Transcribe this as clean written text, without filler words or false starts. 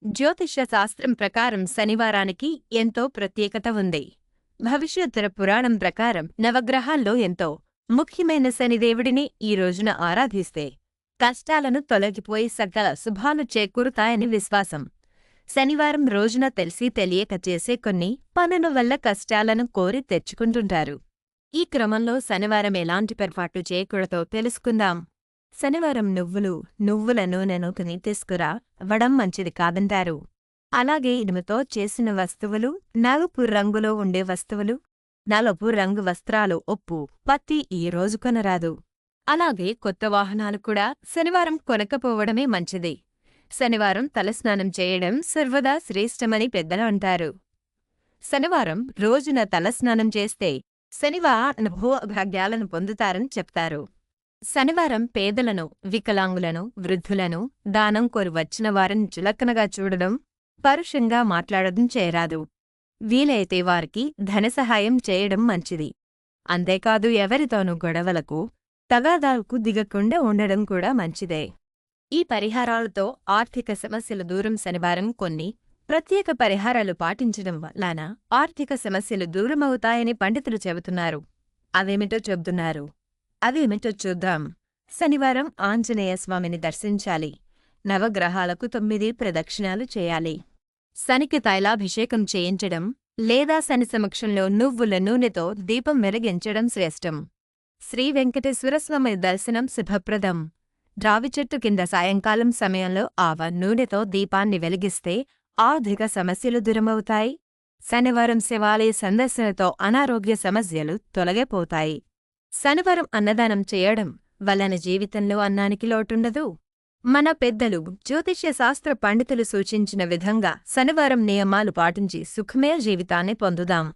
జ్యోతిష్య శాస్త్రం ప్రకారం శనివారానికి ఎంతో ప్రత్యేకత ఉంది. భవిష్యోత్తర పురాణం ప్రకారం నవగ్రహాల్లో ఎంతో ముఖ్యమైన శనిదేవుడిని ఈ రోజున ఆరాధిస్తే కష్టాలను తొలగిపోయి సకల శుభాలు చేకూరుతాయని విశ్వాసం. శనివారం రోజున తెలిసి తెలియక చేసే కొన్ని పనుల వల్ల కష్టాలను కోరి తెచ్చుకుంటుంటారు. ఈ క్రమంలో శనివారం ఎలాంటి పొరపాట్లు చేయకూడదో తెలుసుకుందాం. శనివారం నువ్వుల నూనెను కొని తీసుకురావడం మంచిది కాదంటారు. అలాగే ఇనుముతో చేసిన వస్తువులు, నలుపు రంగులో ఉండే వస్తువులు, నలుపు రంగు వస్త్రాలు, ఉప్పు, పత్తి ఈ రోజు కొనరాదు. అలాగే కొత్త వాహనాలు కూడా శనివారం కొనకపోవడమే మంచిది. శనివారం తలస్నానం చేయడం సర్వదా శ్రేష్టమని పెద్దలు అంటారు. శనివారం రోజున తలస్నానం చేస్తే శనివారం భోగభాగ్యాలను పొందుతారని చెప్తారు. శనివారం పేదలను, వికలాంగులను, వృద్ధులను, దానం కోరి వచ్చిన వారిని చులకనగా చూడడం, పరుషంగా మాట్లాడడం చేయరాదు. వీలైతే వారికి ధనసహాయం చేయడం మంచిది. అంతేకాదు ఎవరితోనూ గొడవలకు, తగాదాలకు దిగకుండా ఉండడం కూడా మంచిదే. ఈ పరిహారాలతో ఆర్థిక సమస్యలు దూరం. శనివారం కొన్ని ప్రత్యేక పరిహారాలు పాటించడం వలన ఆర్థిక సమస్యలు దూరమవుతాయని పండితులు చెబుతున్నారు. అవేమిటో చూద్దాం. శనివారం ఆంజనేయ స్వామిని దర్శించాలి. నవగ్రహాలకు 9 ప్రదక్షిణాలు చేయాలి. శనికి తైలాభిషేకం చేయించడం లేదా శని సమక్షంలో నువ్వుల నూనెతో దీపం వెలిగించడం శ్రేష్టం. శ్రీ వెంకటేశ్వరస్వామి దర్శనం శుభప్రదం. రావి చెట్టు కింద సాయంకాలం సమయంలో ఆవ నూనెతో దీపాన్ని వెలిగిస్తే ఆర్థిక సమస్యలు దూరమవుతాయి. శనివారం శివాలయ సందర్శనతో అనారోగ్య సమస్యలు తొలగిపోతాయి. శనివారం అన్నదానం చేయడం వలన జీవితంలో అన్నానికి లోటుండదు. మన పెద్దలు, జ్యోతిష్య శాస్త్ర పండితులు సూచించిన విధంగా శనివారం నియమాలు పాటించి సుఖమయ జీవితాన్ని పొందుదాం.